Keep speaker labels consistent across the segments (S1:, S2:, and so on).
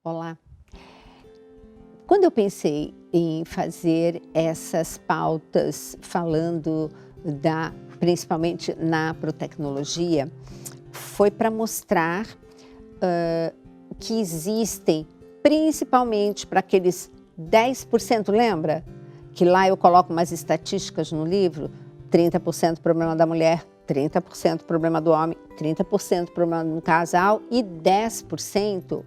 S1: Olá. Quando eu pensei em fazer essas pautas falando principalmente na protecnologia, foi para mostrar que existem, principalmente para aqueles 10%, lembra? Que lá eu coloco umas estatísticas no livro, 30% problema da mulher, 30% problema do homem, 30% problema do casal e 10%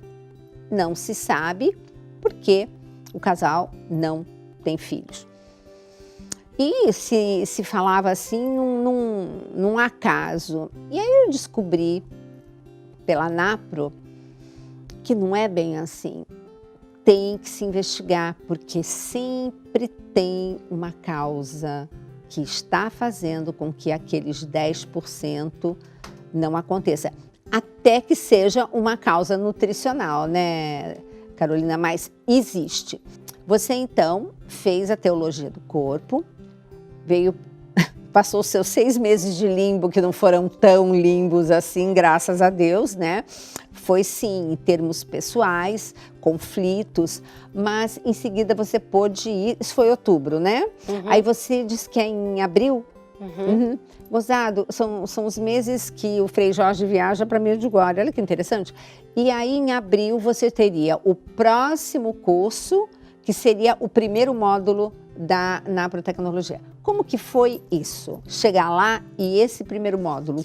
S1: não se sabe porque o casal não tem filhos. E se falava assim num acaso. E aí eu descobri pela NAPRO que não é bem assim. Tem que se investigar, porque sempre tem uma causa que está fazendo com que aqueles 10% não aconteça. Até que seja uma causa nutricional, né, Carolina? Mas existe. Você, então, fez a teologia do corpo, passou os seus 6 meses de limbo, que não foram tão limbos assim, graças a Deus, né? Foi, sim, em termos pessoais, conflitos, mas em seguida você pôde ir, isso foi outubro, né? Uhum. Aí você disse que é em abril? Uhum. Gozado, são os meses que o Frei Jorge viaja para Medjugorje, olha que interessante. E aí em abril você teria o próximo curso, que seria o primeiro módulo na protecnologia. Como que foi isso? Chegar lá e esse primeiro módulo,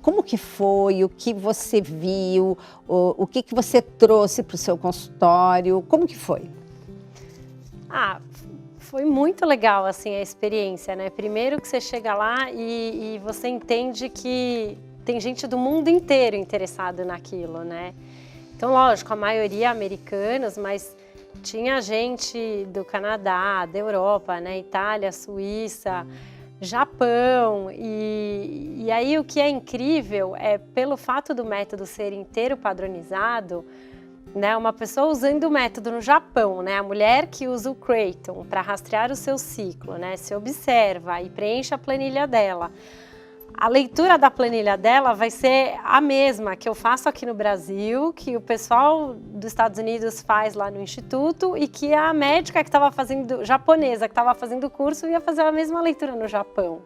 S1: como que foi, o que você viu, o que você trouxe para o seu consultório, como que foi?
S2: Foi muito legal, assim, a experiência, né? Primeiro que você chega lá e você entende que tem gente do mundo inteiro interessado naquilo, né? Então, lógico, a maioria americanos, mas tinha gente do Canadá, da Europa, né? Itália, Suíça, Japão. E aí o que é incrível é, pelo fato do método ser inteiro padronizado, né, uma pessoa usando o método no Japão, né, a mulher que usa o Creighton para rastrear o seu ciclo, né, se observa e preenche a planilha dela. A leitura da planilha dela vai ser a mesma que eu faço aqui no Brasil, que o pessoal dos Estados Unidos faz lá no Instituto e que a médica que estava fazendo, japonesa, que estava fazendo o curso, ia fazer a mesma leitura no Japão.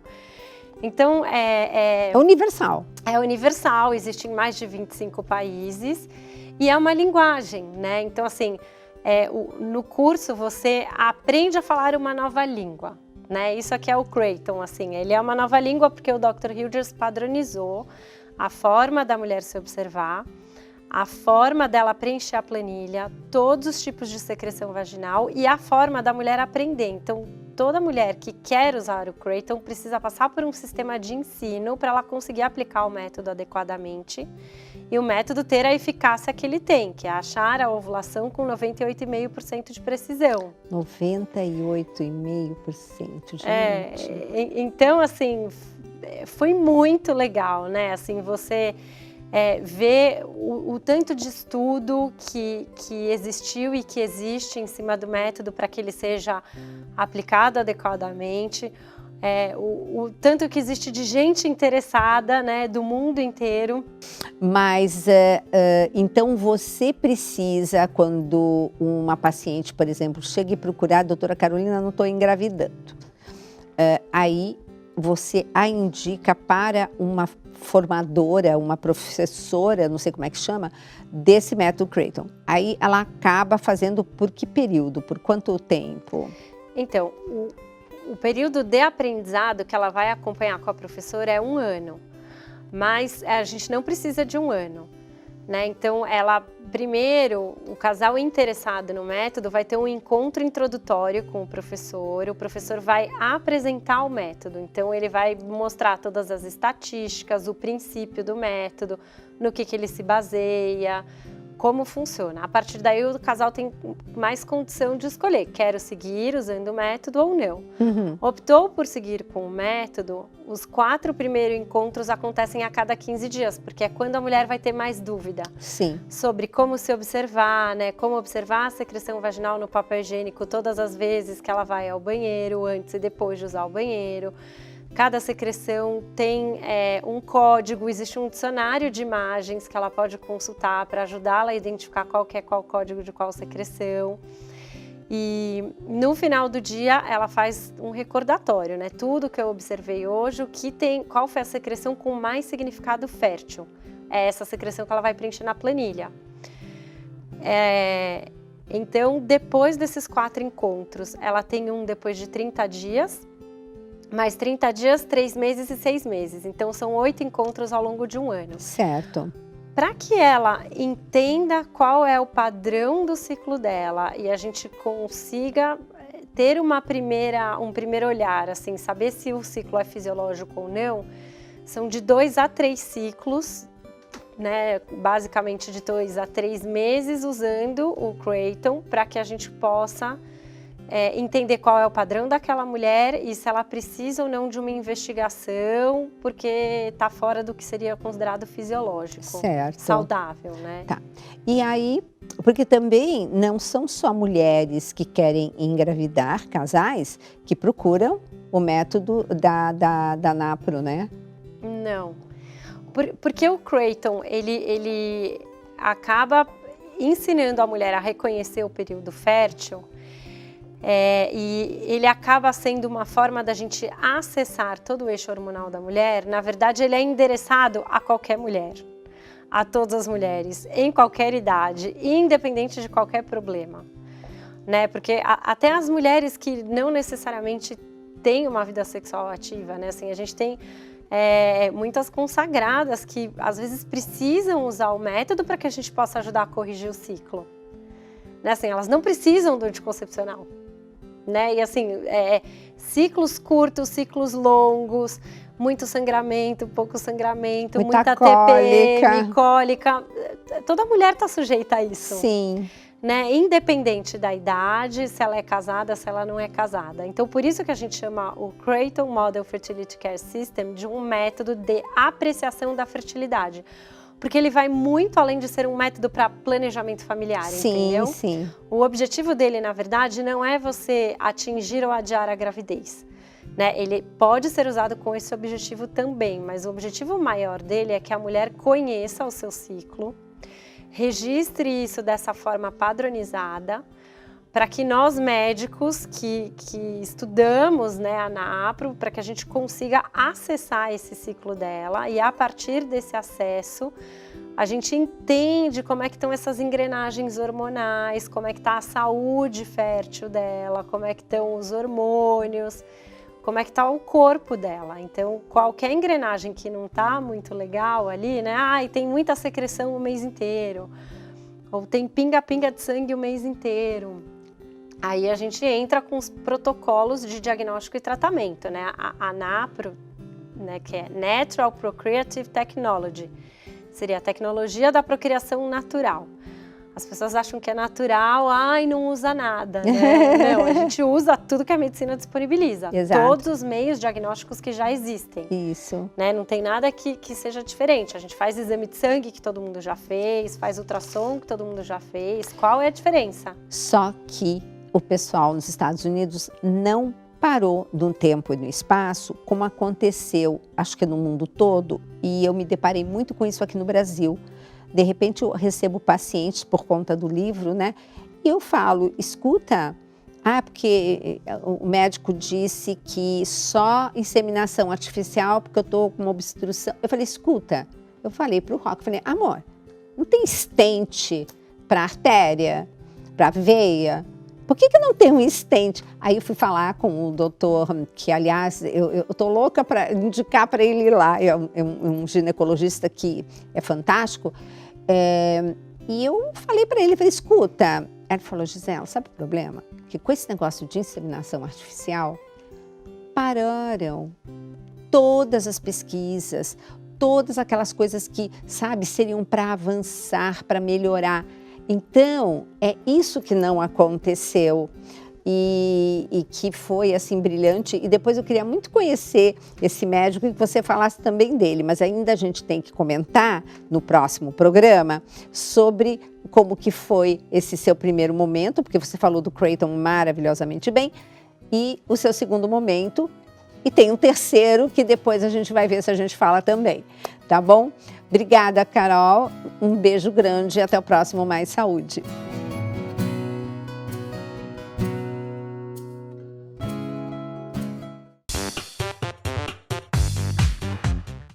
S2: Então,
S1: é universal.
S2: É universal, existe em mais de 25 países. E é uma linguagem, né? Então, assim, no curso você aprende a falar uma nova língua, né? Isso aqui é o Creighton, assim, ele é uma nova língua porque o Dr. Hughes padronizou a forma da mulher se observar, a forma dela preencher a planilha, todos os tipos de secreção vaginal e a forma da mulher aprender. Então, toda mulher que quer usar o Creighton precisa passar por um sistema de ensino para ela conseguir aplicar o método adequadamente e o método ter a eficácia que ele tem, que é achar a ovulação com 98,5% de precisão.
S1: 98,5%, gente.
S2: Então, assim, foi muito legal, né? Assim, você ver o tanto de estudo que existiu e que existe em cima do método para que ele seja aplicado adequadamente, o tanto que existe de gente interessada, né, do mundo inteiro.
S1: Mas, então você precisa, quando uma paciente, por exemplo, chega e procurar, doutora Carolina, não estou engravidando, aí você a indica para uma formadora, uma professora, não sei como é que chama, desse método Creighton. Aí ela acaba fazendo por que período? Por quanto tempo?
S2: Então, o período de aprendizado que ela vai acompanhar com a professora é 1 ano, mas a gente não precisa de 1 ano, né? Então, primeiro, o casal interessado no método vai ter um encontro introdutório com o professor vai apresentar o método, então ele vai mostrar todas as estatísticas, o princípio do método, no que ele se baseia, como funciona. A partir daí o casal tem mais condição de escolher, quero seguir usando o método ou não. Uhum. Optou por seguir com o método, os 4 primeiros encontros acontecem a cada 15 dias, porque é quando a mulher vai ter mais dúvida.
S1: Sim.
S2: Sobre como se observar, né? Como observar a secreção vaginal no papel higiênico todas as vezes que ela vai ao banheiro, antes e depois de usar o banheiro. Cada secreção tem um código, existe um dicionário de imagens que ela pode consultar para ajudá-la a identificar qual que é qual código de qual secreção. E no final do dia ela faz um recordatório, né? Tudo que eu observei hoje, qual foi a secreção com mais significado fértil. É essa secreção que ela vai preencher na planilha. Então, depois desses 4 encontros, ela tem um depois de 30 dias, mais 30 dias, 3 meses e 6 meses. Então, são 8 encontros ao longo de um ano.
S1: Certo.
S2: Para que ela entenda qual é o padrão do ciclo dela e a gente consiga ter um primeiro olhar, assim, saber se o ciclo é fisiológico ou não, são de 2 a 3 ciclos, né, basicamente de 2 a 3 meses usando o Creighton para que a gente possa entender qual é o padrão daquela mulher e se ela precisa ou não de uma investigação, porque está fora do que seria considerado fisiológico,
S1: certo,
S2: saudável, né?
S1: Tá. E aí, porque também não são só mulheres que querem engravidar, casais, que procuram o método da NAPRO, né?
S2: Não. Porque o Creighton, ele acaba ensinando a mulher a reconhecer o período fértil, e ele acaba sendo uma forma da gente acessar todo o eixo hormonal da mulher. Na verdade, ele é endereçado a qualquer mulher, a todas as mulheres, em qualquer idade, independente de qualquer problema, né? Porque até as mulheres que não necessariamente têm uma vida sexual ativa, né? Assim, a gente tem muitas consagradas que às vezes precisam usar o método para que a gente possa ajudar a corrigir o ciclo, né? Assim, elas não precisam do anticoncepcional, né? E assim, ciclos curtos, ciclos longos, muito sangramento, pouco sangramento, muita TPM, cólica, toda mulher está sujeita a isso.
S1: Sim.
S2: Né? Independente da idade, se ela é casada, se ela não é casada. Então, por isso que a gente chama o Creighton Model Fertility Care System de um método de apreciação da fertilidade. Porque ele vai muito além de ser um método para planejamento familiar, entendeu?
S1: Sim.
S2: O objetivo dele, na verdade, não é você atingir ou adiar a gravidez, né? Ele pode ser usado com esse objetivo também, mas o objetivo maior dele é que a mulher conheça o seu ciclo, registre isso dessa forma padronizada, para que nós médicos que estudamos, né, a NAPRO, para que a gente consiga acessar esse ciclo dela e a partir desse acesso a gente entende como é que estão essas engrenagens hormonais, como é que está a saúde fértil dela, como é que estão os hormônios, como é que está o corpo dela. Então, qualquer engrenagem que não está muito legal ali, né? Tem muita secreção o mês inteiro, ou tem pinga-pinga de sangue o mês inteiro. Aí a gente entra com os protocolos de diagnóstico e tratamento, né? A NAPRO, né, que é Natural Procreative Technology, seria a tecnologia da procriação natural. As pessoas acham que é natural, não usa nada, né? Não, a gente usa tudo que a medicina disponibiliza.
S1: Exato.
S2: Todos os meios diagnósticos que já existem.
S1: Isso.
S2: Né? Não tem nada que seja diferente. A gente faz exame de sangue, que todo mundo já fez, faz ultrassom, que todo mundo já fez. Qual é a diferença?
S1: Só que o pessoal nos Estados Unidos não parou de um tempo e no espaço, como aconteceu, acho que no mundo todo, e eu me deparei muito com isso aqui no Brasil. De repente eu recebo pacientes por conta do livro, né? E eu falo, escuta, porque o médico disse que só inseminação artificial, porque eu tô com uma obstrução. Eu falei, escuta, eu falei pro Rock, falei, amor, não tem stent para artéria, para veia? Por que não tem um stent? Aí eu fui falar com o doutor, que aliás, eu tô louca para indicar para ele ir lá, é um ginecologista que é fantástico. E eu falei para ele, falei, escuta, ele falou, Gisela, sabe o problema? Que com esse negócio de inseminação artificial, pararam todas as pesquisas, todas aquelas coisas que, sabe, seriam para avançar, para melhorar. Então, é isso que não aconteceu e que foi, assim, brilhante. E depois eu queria muito conhecer esse médico e que você falasse também dele, mas ainda a gente tem que comentar no próximo programa sobre como que foi esse seu primeiro momento, porque você falou do Creighton maravilhosamente bem, e o seu segundo momento E tem um terceiro que depois a gente vai ver se a gente fala também, tá bom? Obrigada, Carol. Um beijo grande e até o próximo Mais Saúde.